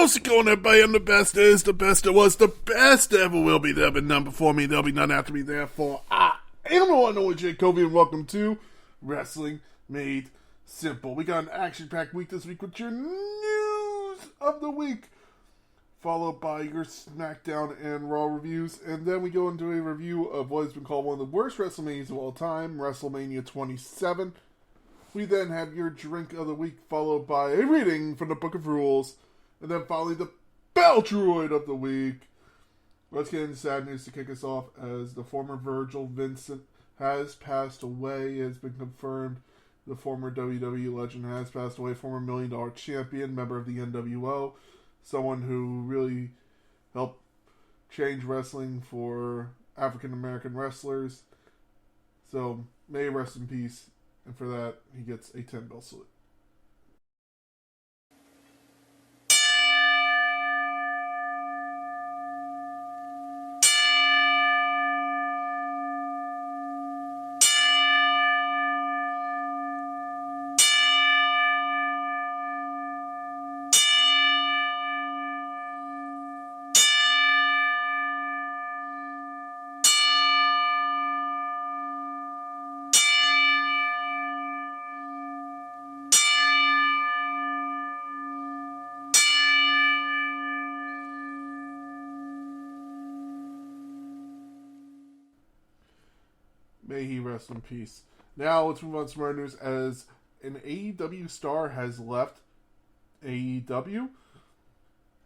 How's it going, everybody? I'm the best is, the best that was, the best that ever will be. There'll be none before me, there'll be none after me. Therefore, I am the one and only Jacoby, and welcome to Wrestling Made Simple. We got an action-packed week this week with your news of the week, followed by your SmackDown and Raw reviews, and then we go into a review of what has been called one of the worst WrestleManias of all time, WrestleMania 27. We then have your drink of the week, followed by a reading from the Book of Rules, and then finally the Beltroid of the week. Let's get into sad news to kick us off, as the former Virgil Vincent has passed away. It has been confirmed. The former WWE legend has passed away, former $1 Million champion, member of the NWO, someone who really helped change wrestling for African American wrestlers. So, may he rest in peace. And for that, he gets a 10-bell salute. May he rest in peace. Now, let's move on to some more news, as an AEW star has left AEW.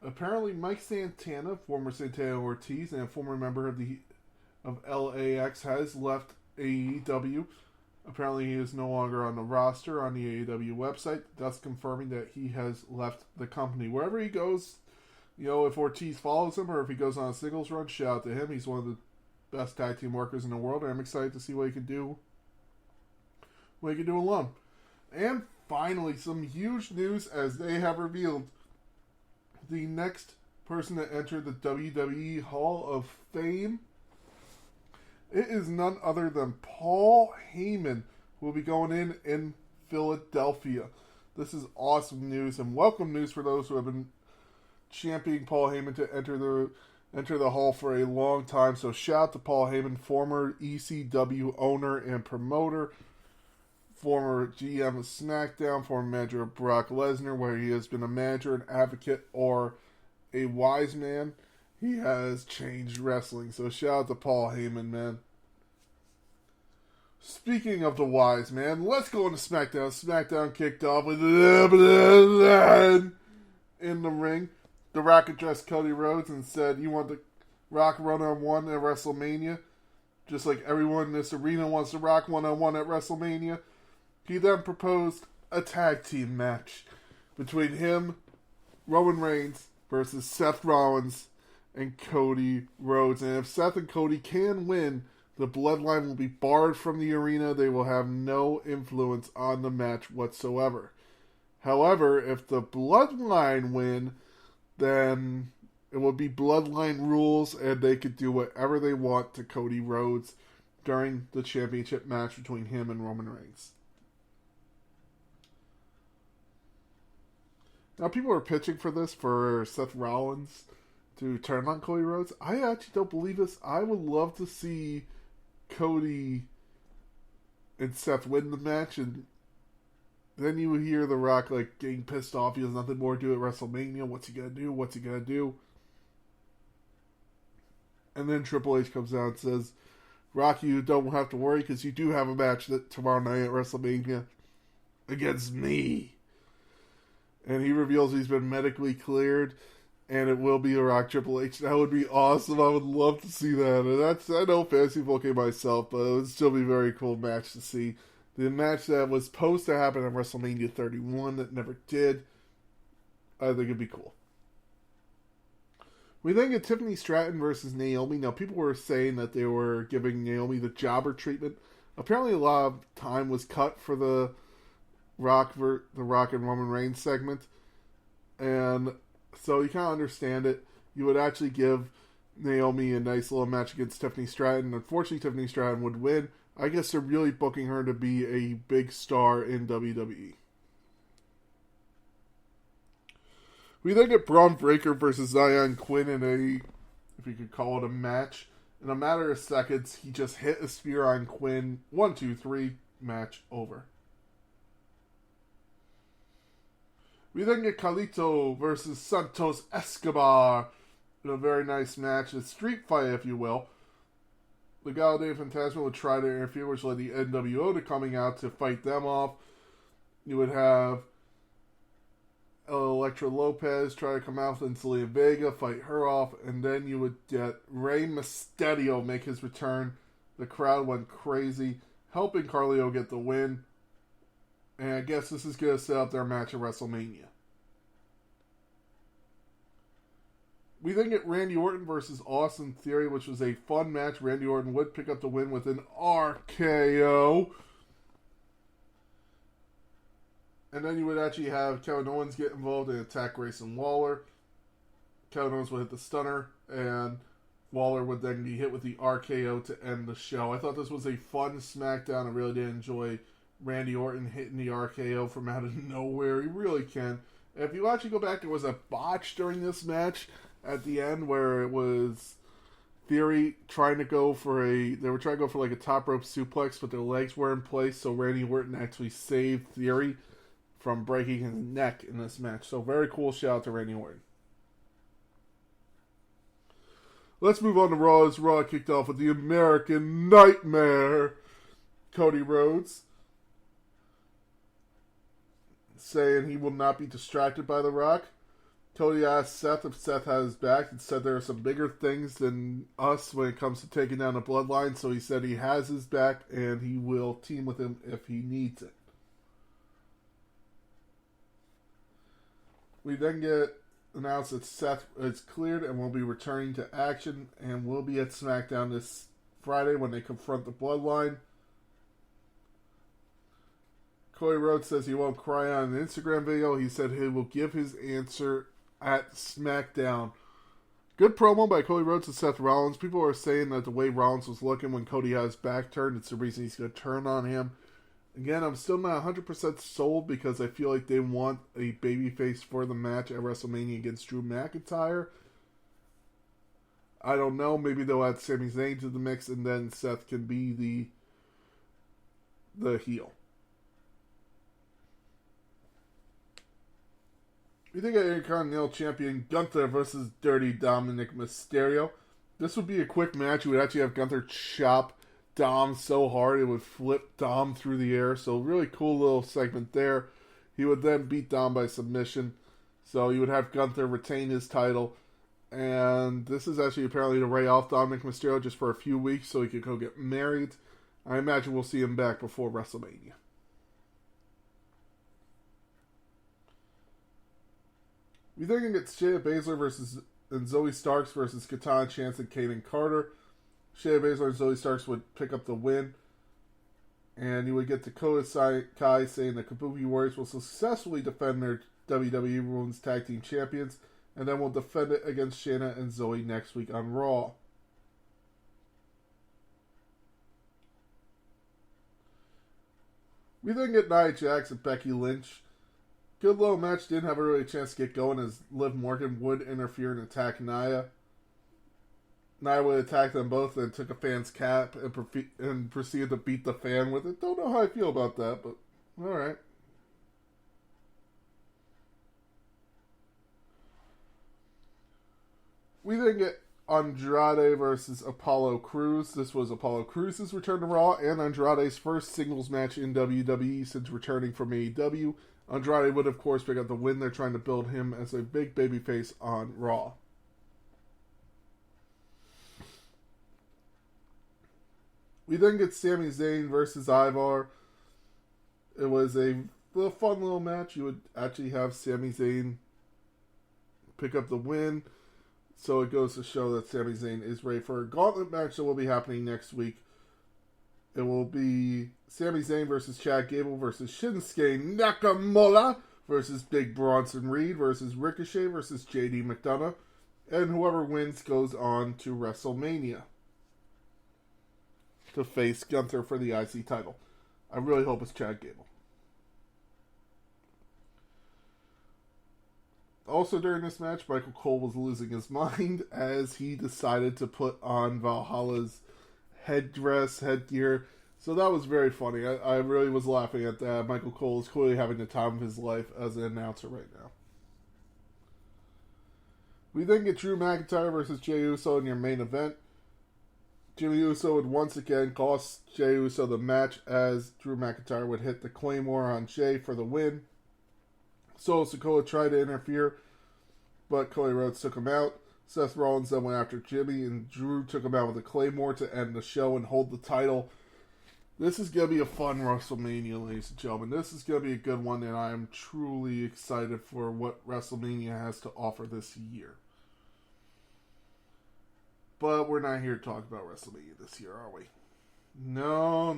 Apparently, Mike Santana, former Santana Ortiz, and a former member of LAX, has left AEW. Apparently, he is no longer on the roster on the AEW website, thus confirming that he has left the company. Wherever he goes, if Ortiz follows him or if he goes on a singles run, shout out to him. He's one of the best tag team workers in the world, and I'm excited to see what he can do. Alone. And finally, some huge news, as they have revealed the next person to enter the WWE Hall of Fame. It is none other than Paul Heyman, who will be going in Philadelphia. This is awesome news and welcome news for those who have been championing Paul Heyman to enter the Hall for a long time. So shout out to Paul Heyman, former ECW owner and promoter, former GM of SmackDown, former manager of Brock Lesnar, where he has been a manager, an advocate, or a wise man. He has changed wrestling. So shout out to Paul Heyman, man. Speaking of the wise man, let's go into SmackDown. SmackDown kicked off with in the ring. The Rock addressed Cody Rhodes and said, "You want the Rock one-on-one at WrestleMania? Just like everyone in this arena wants the Rock one-on-one at WrestleMania." He then proposed a tag team match between him, Roman Reigns, versus Seth Rollins and Cody Rhodes. And if Seth and Cody can win, the Bloodline will be barred from the arena. They will have no influence on the match whatsoever. However, if the Bloodline win, then it will be Bloodline rules, and they could do whatever they want to Cody Rhodes during the championship match between him and Roman Reigns. Now, people are pitching for this, for Seth Rollins to turn on Cody Rhodes. I actually don't believe this. I would love to see Cody and Seth win the match, and then you hear The Rock getting pissed off. He has nothing more to do at WrestleMania. What's he going to do? And then Triple H comes out and says, "Rock, you don't have to worry, because you do have a match tomorrow night at WrestleMania against me." And he reveals he's been medically cleared, and it will be The Rock Triple H. That would be awesome. I would love to see that. And I know fantasy booking myself, but it would still be a very cool match to see. The match that was supposed to happen at WrestleMania 31 that never did, I think it'd be cool. We then get Tiffany Stratton versus Naomi. Now, people were saying that they were giving Naomi the jobber treatment. Apparently, a lot of time was cut for the Rock and Roman Reigns segment, and so you kind of understand it. You would actually give Naomi a nice little match against Tiffany Stratton. Unfortunately, Tiffany Stratton would win. I guess they're really booking her to be a big star in WWE. We then get Braun Breaker versus Zion Quinn in a, if you could call it a match. In a matter of seconds, he just hit a spear on Quinn. 1, 2, 3, match over. We then get Carlito versus Santos Escobar in a very nice match, a street fight, if you will. Legado del Fantasma would try to interfere, which led the NWO to coming out to fight them off. You would have Elektra Lopez try to come out and Zelina Vega fight her off, and then you would get Rey Mysterio make his return. The crowd went crazy, helping Carlito get the win. And I guess this is going to set up their match at WrestleMania. We then get Randy Orton versus Austin Theory, which was a fun match. Randy Orton would pick up the win with an RKO. And then you would actually have Kevin Owens get involved and attack Grayson Waller. Kevin Owens would hit the stunner, and Waller would then be hit with the RKO to end the show. I thought this was a fun SmackDown. I really did enjoy Randy Orton hitting the RKO from out of nowhere. He really can. And if you actually go back, there was a botch during this match at the end where it was Theory trying to go for like a top rope suplex, but their legs were in place, so Randy Orton actually saved Theory from breaking his neck in this match. So very cool, shout out to Randy Orton. Let's move on to Raw, as Raw kicked off with the American Nightmare, Cody Rhodes, saying he will not be distracted by The Rock. Cody asked Seth if Seth had his back and said there are some bigger things than us when it comes to taking down the Bloodline, so he said he has his back and he will team with him if he needs it. We then get announced that Seth is cleared and will be returning to action and will be at SmackDown this Friday when they confront the Bloodline. Cody Rhodes says he won't cry on an Instagram video. He said he will give his answer at SmackDown. Good promo by Cody Rhodes and Seth Rollins. People are saying that the way Rollins was looking when Cody had his back turned, it's the reason he's going to turn on him. Again, I'm still not 100% sold because I feel like they want a babyface for the match at WrestleMania against Drew McIntyre. I don't know. Maybe they'll add Sami Zayn to the mix and then Seth can be the heel. We think of Intercontinental Champion Gunther versus Dirty Dominic Mysterio. This would be a quick match. You would actually have Gunther chop Dom so hard it would flip Dom through the air. So really cool little segment there. He would then beat Dom by submission. So you would have Gunther retain his title. And this is actually apparently to lay off Dominic Mysterio just for a few weeks so he could go get married. I imagine we'll see him back before WrestleMania. We then get Shayna Baszler and Zoe Starks versus Katana Chance and Kaden Carter. Shayna Baszler and Zoe Starks would pick up the win. And you would get Dakota Kai saying the Kabuki Warriors will successfully defend their WWE Women's Tag Team Champions. And then will defend it against Shayna and Zoe next week on Raw. We then get Nia Jax and Becky Lynch. Good little match. Didn't have a really chance to get going as Liv Morgan would interfere and attack Nia. Nia would attack them both and took a fan's cap and proceeded to beat the fan with it. Don't know how I feel about that, but alright. We then get Andrade versus Apollo Crews. This was Apollo Crews' return to Raw and Andrade's first singles match in WWE since returning from AEW. Andrade would, of course, pick up the win. They're trying to build him as a big babyface on Raw. We then get Sami Zayn versus Ivar. It was a fun little match. You would actually have Sami Zayn pick up the win. So it goes to show that Sami Zayn is ready for a gauntlet match that will be happening next week. It will be Sami Zayn versus Chad Gable versus Shinsuke Nakamura versus Big Bronson Reed versus Ricochet versus JD McDonough. And whoever wins goes on to WrestleMania to face Gunther for the IC title. I really hope it's Chad Gable. Also during this match, Michael Cole was losing his mind as he decided to put on Valhalla's headgear. So that was very funny. I really was laughing at that. Michael Cole is clearly having the time of his life as an announcer right now. We then get Drew McIntyre versus Jey Uso in your main event. Jimmy Uso would once again cost Jey Uso the match as Drew McIntyre would hit the Claymore on Jey for the win. Solo Sikoa tried to interfere, but Cody Rhodes took him out. Seth Rollins then went after Jimmy, and Drew took him out with a Claymore to end the show and hold the title. This is going to be a fun WrestleMania, ladies and gentlemen. This is going to be a good one, and I am truly excited for what WrestleMania has to offer this year. But we're not here to talk about WrestleMania this year, are we? No.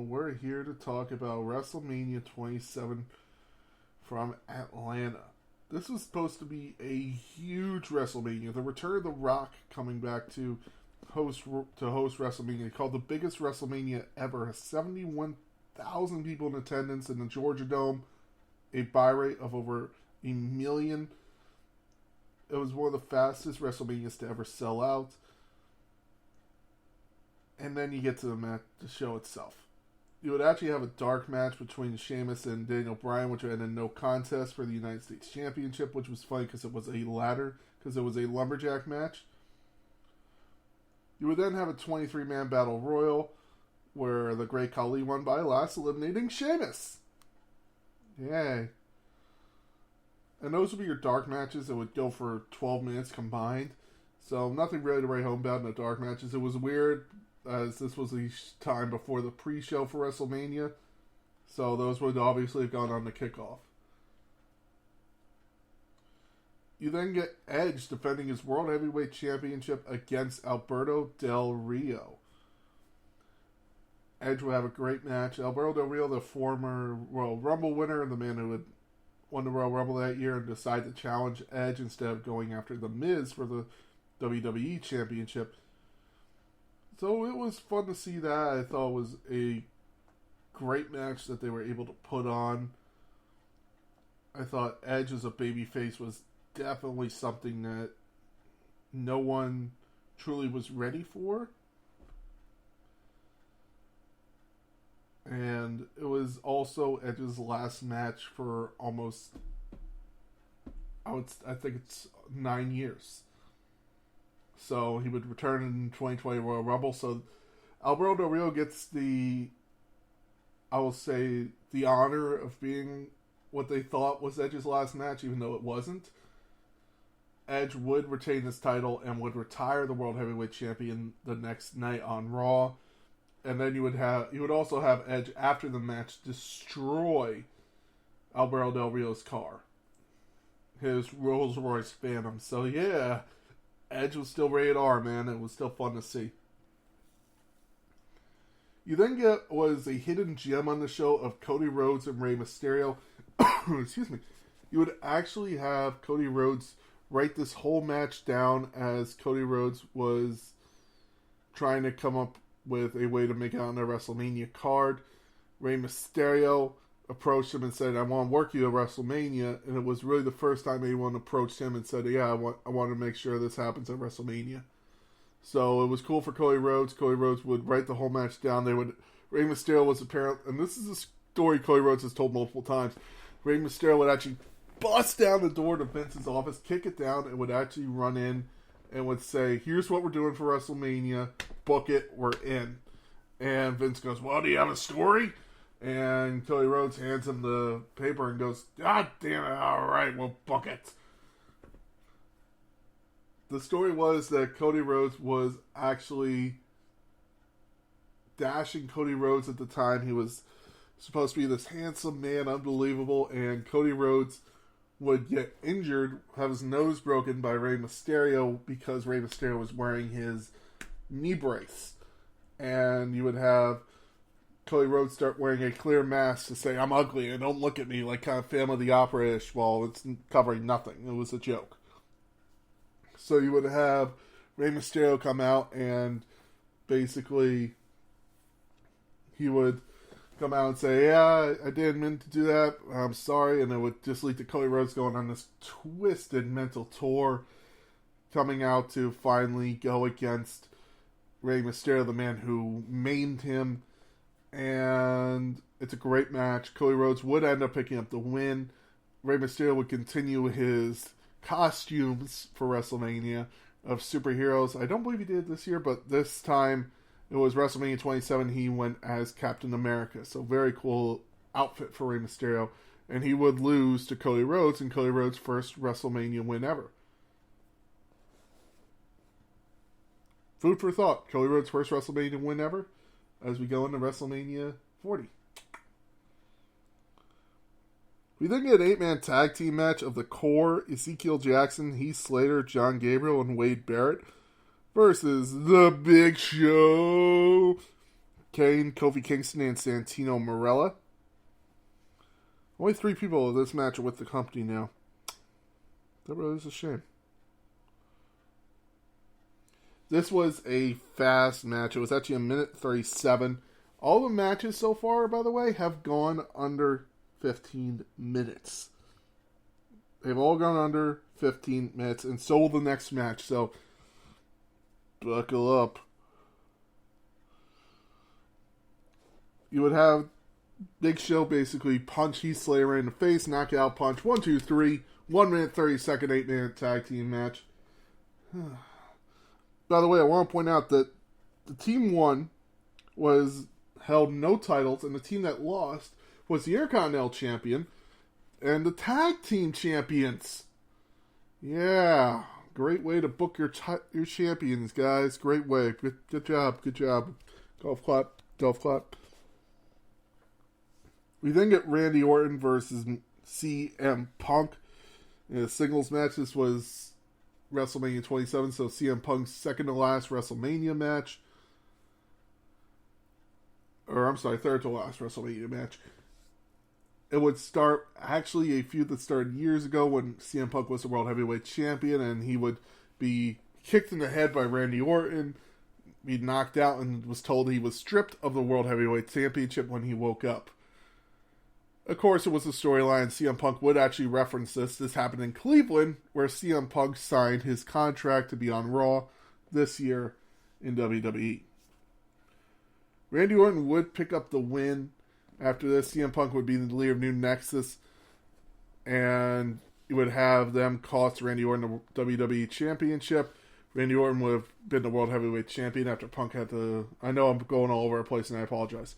We're here to talk about WrestleMania 27 from Atlanta. This was supposed to be a huge WrestleMania. The return of The Rock coming back to host WrestleMania, called the biggest WrestleMania ever. 71,000 people in attendance in the Georgia Dome, a buy rate of over 1 million. It was one of the fastest WrestleManias to ever sell out. And then you get to the show itself. You would actually have a dark match between Sheamus and Daniel Bryan, which would end in no contest for the United States Championship, which was funny because it was a lumberjack match. You would then have a 23-man battle royal where the Great Khali won by last eliminating Sheamus. Yay. And those would be your dark matches that would go for 12 minutes combined. So nothing really to write home about in the dark matches. It was weird as this was the time before the pre-show for WrestleMania. So those would obviously have gone on the kickoff. You then get Edge defending his World Heavyweight Championship against Alberto Del Rio. Edge will have a great match. Alberto Del Rio, the former Royal Rumble winner, the man who had won the Royal Rumble that year and decided to challenge Edge instead of going after The Miz for the WWE Championship. So it was fun to see that. I thought it was a great match that they were able to put on. I thought Edge as a babyface was definitely something that no one truly was ready for. And it was also Edge's last match for almost, I think it's 9 years. So he would return in 2020 Royal Rumble. So Alberto Del Rio gets the honor of being what they thought was Edge's last match, even though it wasn't. Edge would retain his title and would retire the World Heavyweight Champion the next night on Raw. And then you would also have Edge after the match destroy Alberto Del Rio's car, his Rolls Royce Phantom. So yeah, Edge was still rated R, man. It was still fun to see. You then get was a hidden gem on the show of Cody Rhodes and Rey Mysterio. Excuse me. You would actually have Cody Rhodes write this whole match down as Cody Rhodes was trying to come up with a way to make it on their WrestleMania card. Rey Mysterio approached him and said, I want to work you at WrestleMania. And it was really the first time anyone approached him and said, yeah, I want to make sure this happens at WrestleMania. So it was cool for Cody Rhodes. Cody Rhodes would write the whole match down. Rey Mysterio was apparent, and this is a story Cody Rhodes has told multiple times. Rey Mysterio would actually bust down the door to Vince's office, kick it down, and would actually run in and would say, here's what we're doing for WrestleMania. Book it. We're in. And Vince goes, well, do you have a story? And Cody Rhodes hands him the paper and goes, God damn it. All right, we'll book it. The story was that Cody Rhodes was actually dashing Cody Rhodes at the time. He was supposed to be this handsome man, unbelievable, and Cody Rhodes would get injured, have his nose broken by Rey Mysterio because Rey Mysterio was wearing his knee brace. And you would have Cody Rhodes start wearing a clear mask to say, I'm ugly and don't look at me, like kind of Phantom of the Opera-ish, while it's covering nothing. It was a joke. So you would have Rey Mysterio come out and basically he would come out and say, yeah, I didn't mean to do that. I'm sorry. And it would just lead to Cody Rhodes going on this twisted mental tour, coming out to finally go against Rey Mysterio, the man who maimed him. And it's a great match. Cody Rhodes would end up picking up the win. Rey Mysterio would continue his costumes for WrestleMania of superheroes. I don't believe he did this year, but this time it was WrestleMania 27. He went as Captain America. So very cool outfit for Rey Mysterio. And he would lose to Cody Rhodes in Cody Rhodes' first WrestleMania win ever. Food for thought. Cody Rhodes' first WrestleMania win ever as we go into WrestleMania 40. We then get an 8-man tag team match of the Core, Ezekiel Jackson, Heath Slater, John Gabriel, and Wade Barrett versus The Big Show, Kane, Kofi Kingston, and Santino Marella. Only 3 people of this match are with the company now. That really is a shame. This was a fast match. It was actually a minute 37. All the matches so far, by the way, have gone under 15 minutes. They've all gone under 15 minutes, and so will the next match. So, buckle up. You would have Big Show basically punch Heath Slater in the face, knockout punch. 1, 2, 3. 1 minute 30-second 8-man tag team match. By the way, I want to point out that the team won was held no titles, and the team that lost was the Intercontinental Champion and the Tag Team Champions. Yeah, great way to book your champions, guys. Great way. Good job. Good job. Golf clap. Golf clap. We then get Randy Orton versus CM Punk in a singles match. This was WrestleMania 27, so CM Punk's second to last WrestleMania match. Or, I'm sorry, third to last WrestleMania match. It would start, actually, a feud that started years ago when CM Punk was the World Heavyweight Champion, and he would be kicked in the head by Randy Orton, be knocked out, and was told he was stripped of the World Heavyweight Championship when he woke up. Of course, it was a storyline. CM Punk would actually reference this. This happened in Cleveland, where CM Punk signed his contract to be on Raw this year in WWE. Randy Orton would pick up the win. After this, CM Punk would be the leader of New Nexus, and it would have them cost Randy Orton the WWE Championship. Randy Orton would have been the World Heavyweight Champion after Punk had to... I know I'm going all over the place, and I apologize.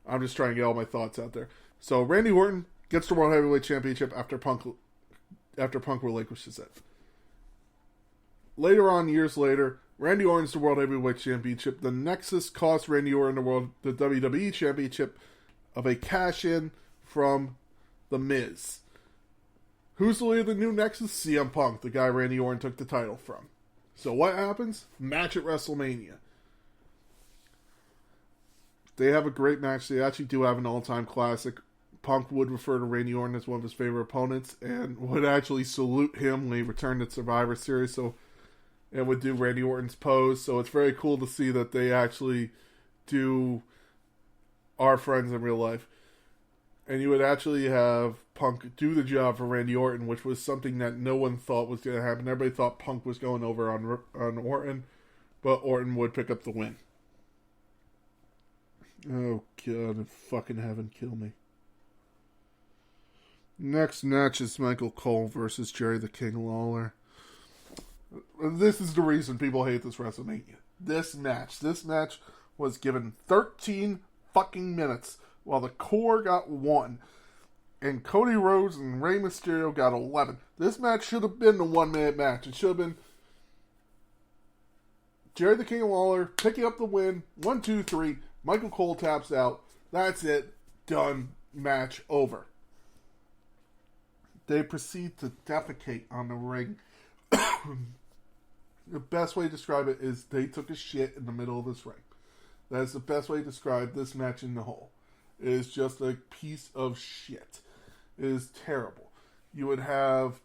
I'm just trying to get all my thoughts out there. So, Randy Orton gets the World Heavyweight Championship after Punk relinquishes it. Later on, years later, Randy Orton's the World Heavyweight Championship. The Nexus cost Randy Orton the WWE Championship of a cash-in from The Miz. Who's the leader of the new Nexus? CM Punk, the guy Randy Orton took the title from. So what happens? Match at WrestleMania. They have a great match. They actually do have an all-time classic. Punk would refer to Randy Orton as one of his favorite opponents and would actually salute him when he returned at Survivor Series. So, and would do Randy Orton's pose. So it's very cool to see that they actually do are friends in real life. And you would actually have Punk do the job for Randy Orton, which was something that no one thought was going to happen. Everybody thought Punk was going over on Orton, but Orton would pick up the win. Oh, God in fucking heaven, kill me. Next match is Michael Cole versus Jerry the King Lawler. This is the reason people hate this WrestleMania. This match was given 13 fucking minutes while the Core got 1 and Cody Rhodes and Rey Mysterio got 11. This match should have been a 1-minute match. It should have been Jerry the King Lawler picking up the win. 1, 2, 3. Michael Cole taps out. That's it. Done. Match over. They proceed to defecate on the ring. The best way to describe it is they took a shit in the middle of this ring. That is the best way to describe this match in the whole. It is just a piece of shit. It is terrible. You would have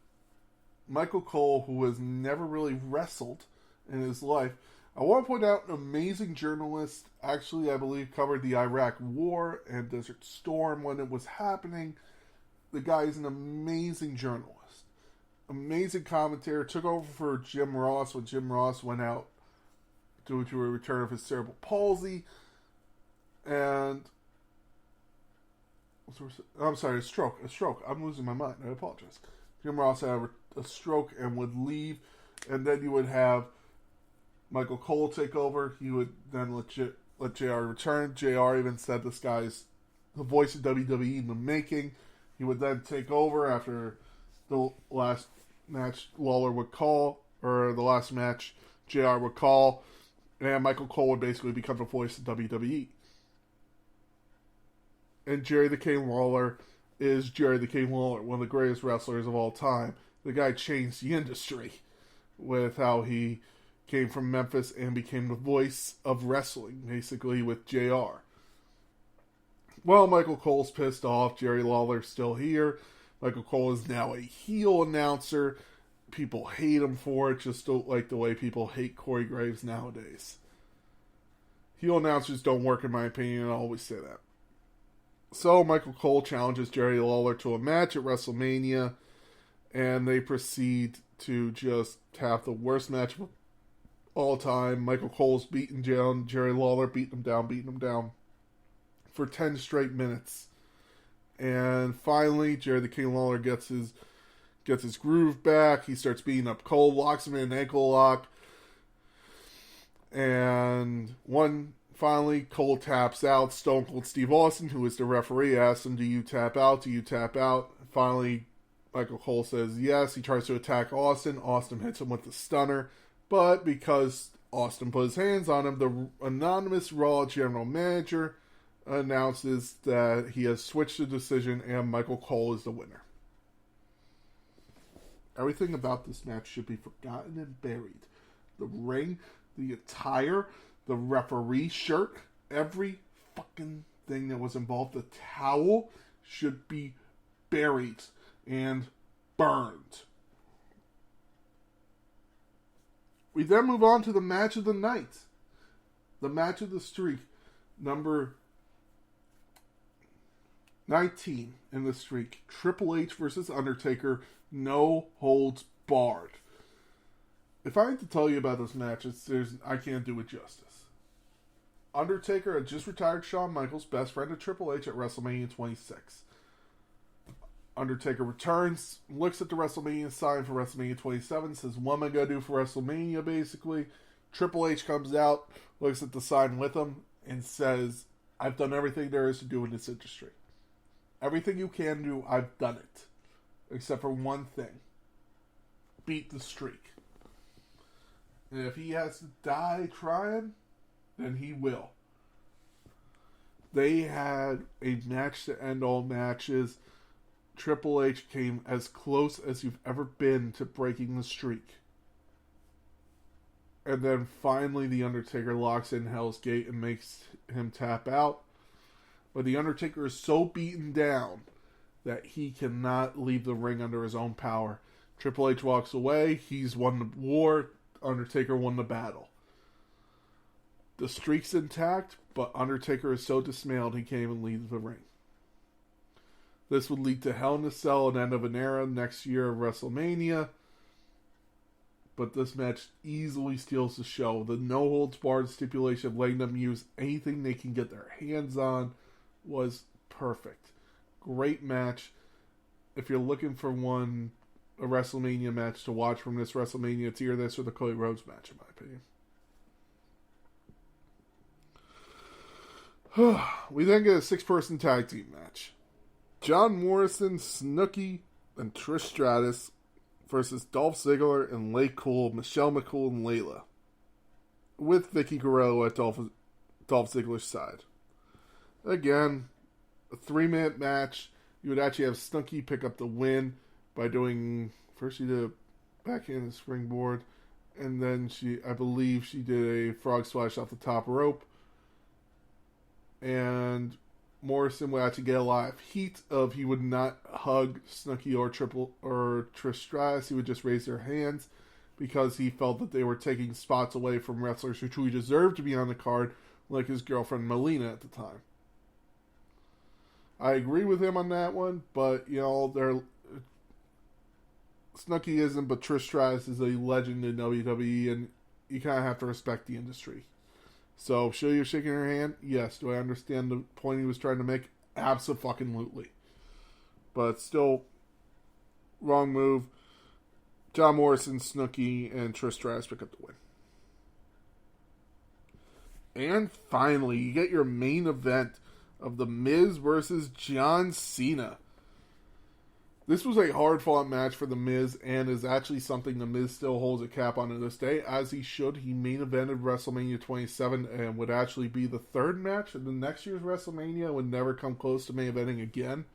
Michael Cole, who has never really wrestled in his life. I want to point out an amazing journalist. Actually, I believe covered the Iraq War and Desert Storm when it was happening. The guy is an amazing journalist. Amazing commentator. Took over for Jim Ross when Jim Ross went out due to a return of his cerebral palsy. And I'm sorry, a stroke. I'm losing my mind. I apologize. Jim Ross had a stroke and would leave, and then you would have Michael Cole take over. He would then let JR return. JR even said this guy's the voice of WWE in the making. He would then take over after the last match Lawler would call, or the last match JR would call, and Michael Cole would basically become the voice of WWE. And Jerry the King Lawler is Jerry the King Lawler, one of the greatest wrestlers of all time. The guy changed the industry with how he came from Memphis and became the voice of wrestling, basically, with JR. Well, Michael Cole's pissed off. Jerry Lawler's still here. Michael Cole is now a heel announcer. People hate him for it, just don't like the way people hate Corey Graves nowadays. Heel announcers don't work, in my opinion, I always say that. So, Michael Cole challenges Jerry Lawler to a match at WrestleMania, and they proceed to just have the worst match of all time. Michael Cole's beating down Jerry Lawler, beating him down for 10 straight minutes. And finally, Jerry the King Lawler gets his groove back. He starts beating up Cole, locks him in an ankle lock. And finally, Cole taps out. Stone Cold Steve Austin, who is the referee, asks him, do you tap out? Do you tap out? Finally, Michael Cole says yes. He tries to attack Austin. Austin hits him with the stunner. But because Austin put his hands on him, the anonymous Raw general manager announces that he has switched the decision and Michael Cole is the winner. Everything about this match should be forgotten and buried. The ring, the attire, the referee shirt, every fucking thing that was involved, the towel should be buried and burned. We then move on to the match of the night. The match of the streak. Number 19 in the streak. Triple H versus Undertaker. No holds barred. If I had to tell you about this match, I can't do it justice. Undertaker had just retired Shawn Michaels, best friend of Triple H, at WrestleMania 26. Undertaker returns, looks at the WrestleMania sign for WrestleMania 27, says, what am I going to do for WrestleMania, basically? Triple H comes out, looks at the sign with him, and says, I've done everything there is to do in this industry. Everything you can do, I've done it. Except for one thing. Beat the streak. And if he has to die trying, then he will. They had a match to end all matches. Triple H came as close as you've ever been to breaking the streak. And then finally the Undertaker locks in Hell's Gate and makes him tap out. But the Undertaker is so beaten down that he cannot leave the ring under his own power. Triple H walks away. He's won the war. Undertaker won the battle. The streak's intact, but Undertaker is so dismayed he can't even leave the ring. This would lead to Hell in a Cell, an end of an era next year of WrestleMania. But this match easily steals the show. The no-holds-barred stipulation of letting them use anything they can get their hands on was perfect. Great match. If you're looking for a WrestleMania match to watch from this WrestleMania, it's either this or the Cody Rhodes match, in my opinion. We then get a 6-person tag team match. John Morrison, Snooki, and Trish Stratus versus Dolph Ziggler and Lay Cool, Michelle McCool, and Layla, with Vicky Guerrero at Dolph Ziggler's side. Again, a 3-minute match. You would actually have Snooki pick up the win by doing, first she did a backhand springboard, and then I believe she did a frog splash off the top rope. And Morrison would actually get a lot of heat of he would not hug Snooki or Trish Stratus. He would just raise their hands. because he felt that they were taking spots away from wrestlers who truly deserved to be on the card, like his girlfriend Melina at the time. I agree with him on that one, but, you know, Snooki isn't, but Trish Stratus is a legend in WWE, and you kind of have to respect the industry. So, sure you're shaking her hand? Yes. Do I understand the point he was trying to make? Abso-fucking-lutely. But still, wrong move. John Morrison, Snooki, and Trish Stratus pick up the win. And finally, you get your main event of The Miz versus John Cena. This was a hard-fought match for The Miz, and is actually something The Miz still holds a cap on to this day, as he should. He main evented WrestleMania 27, and would actually be the third match of the next year's WrestleMania, would never come close to main eventing again,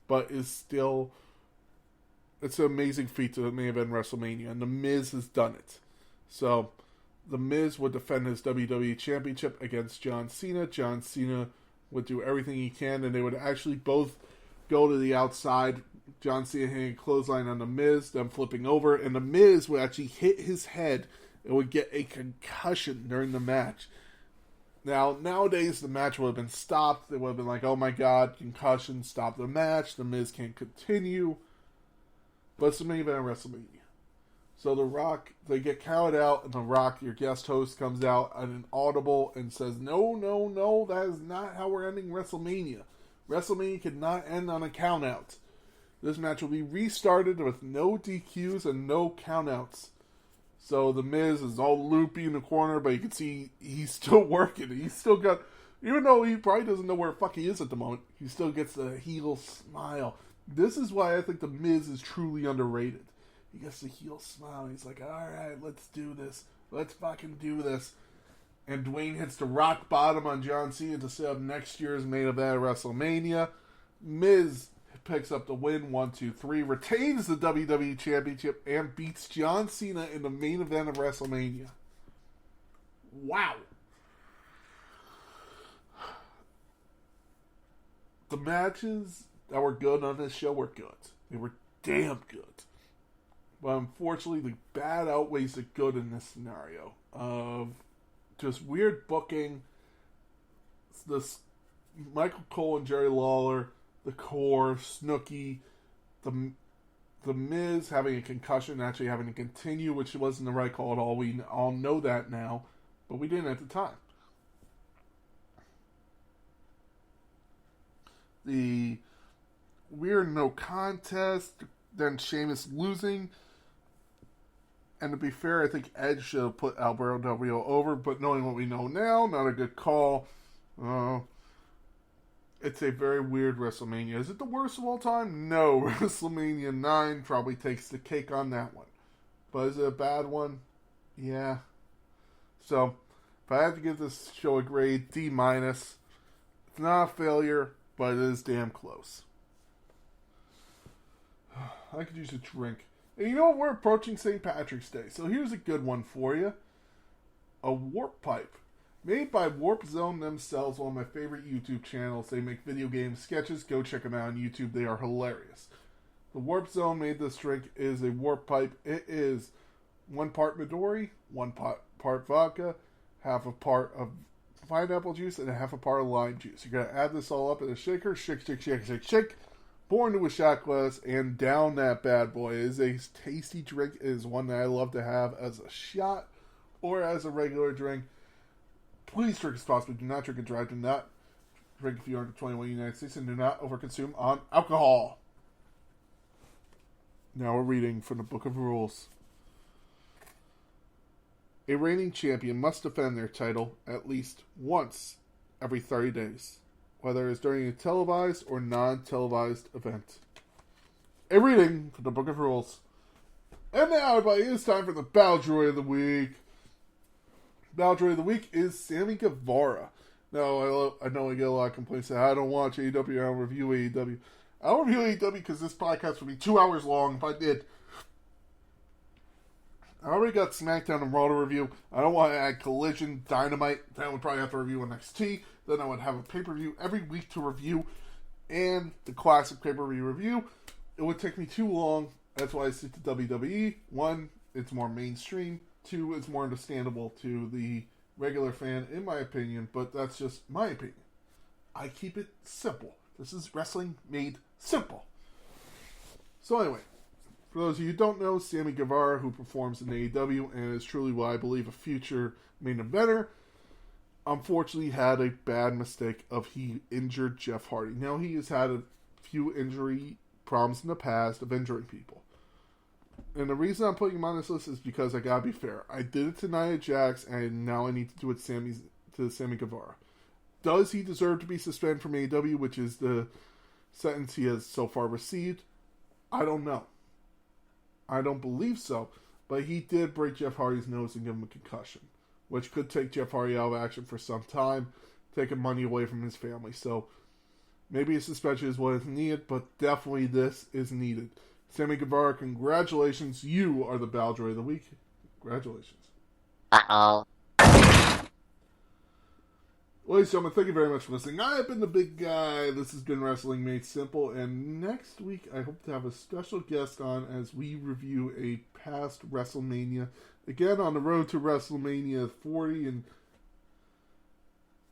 but is still... It's an amazing feat to main event WrestleMania, and The Miz has done it. So, The Miz would defend his WWE Championship against John Cena. John Cena would do everything he can, and they would actually both go to the outside. John Cena hitting a clothesline on The Miz, them flipping over, and The Miz would actually hit his head and would get a concussion during the match. Now, nowadays, the match would have been stopped. They would have been like, oh my god, concussion, stop the match. The Miz can't continue. But it's the main event of WrestleMania. So The Rock, they get counted out, and The Rock, your guest host, comes out on an audible and says, no, that is not how we're ending WrestleMania. WrestleMania cannot end on a countout. This match will be restarted with no DQs and no countouts. So The Miz is all loopy in the corner, but you can see he's still working. He's still got, even though he probably doesn't know where the fuck he is at the moment, he still gets the heel smile. This is why I think The Miz is truly underrated. He gets the heel smile. He's like, alright, let's do this. Let's fucking do this. And Dwayne hits the rock bottom on John Cena to set up next year's main event of WrestleMania. Miz picks up the win, 1-2-3, retains the WWE Championship, and beats John Cena in the main event of WrestleMania. Wow. The matches that were good on this show were good. They were damn good. But unfortunately, the bad outweighs the good in this scenario of just weird booking. This Michael Cole and Jerry Lawler, the Core, Snooki, the Miz having a concussion, actually having to continue, which wasn't the right call at all. We all know that now, but we didn't at the time. The weird no contest, then Sheamus losing. And to be fair, I think Edge should have put Alberto Del Rio over, but knowing what we know now, not a good call. It's a very weird WrestleMania. Is it the worst of all time? No. WrestleMania 9 probably takes the cake on that one. But is it a bad one? Yeah. So, if I had to give this show a grade, D-. It's not a failure, but it is damn close. I could use a drink. And you know what? We're approaching St. Patrick's Day, so here's a good one for you. A warp pipe. Made by Warp Zone themselves, one of my favorite YouTube channels. They make video game sketches. Go check them out on YouTube. They are hilarious. The Warp Zone made this drink. It is a warp pipe. It is 1 part Midori, 1 part vodka, half a part of pineapple juice, and a half a part of lime juice. You're going to add this all up in a shaker. Shake, shake, shake, shake, shake. Pour into a shot glass and down that bad boy. It is a tasty drink. It is one that I love to have as a shot or as a regular drink. Please drink responsibly. Do not drink and drive. Do not drink if you are under 21 in the United States, and do not overconsume on alcohol. Now we're reading from the Book of Rules. A reigning champion must defend their title at least once every 30 days. Whether it's during a televised or non-televised event. A reading from the Book of Rules. And now, everybody, it's time for the Battle Droid of the Week. Battle Droid of the Week is Sammy Guevara. Now, I know I get a lot of complaints that I don't watch AEW, I don't review AEW. I don't review AEW because this podcast would be 2 hours long if I did. I already got SmackDown and Raw to review. I don't want to add Collision, Dynamite. Then I would probably have to review NXT. Then I would have a pay-per-view every week to review. And the classic pay-per-view review. It would take me too long. That's why I stick to WWE. 1, it's more mainstream. 2, it's more understandable to the regular fan, in my opinion, but that's just my opinion. I keep it simple. This is wrestling made simple. So anyway, for those of you who don't know, Sammy Guevara, who performs in AEW and is truly what I believe a future main eventer, unfortunately had a bad mistake of he injured Jeff Hardy. Now he has had a few injury problems in the past of injuring people. And the reason I'm putting him on this list is because I gotta be fair. I did it to Nia Jax, and now I need to do it to Sammy Guevara. Does he deserve to be suspended from AEW, which is the sentence he has so far received? I don't know. I don't believe so, but he did break Jeff Hardy's nose and give him a concussion, which could take Jeff Hardy out of action for some time, taking money away from his family. So maybe a suspension is what is needed, but definitely this is needed. Sammy Guevara, congratulations. You are the Bowdroid of the Week. Congratulations. Uh-oh. Ladies and gentlemen, thank you very much for listening. I have been the big guy. This has been Wrestling Made Simple. And next week, I hope to have a special guest on as we review a past WrestleMania. Again, on the road to WrestleMania 40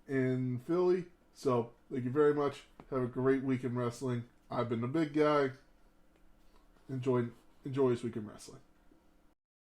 in Philly. So, thank you very much. Have a great week in wrestling. I've been the big guy. Enjoy this week in wrestling.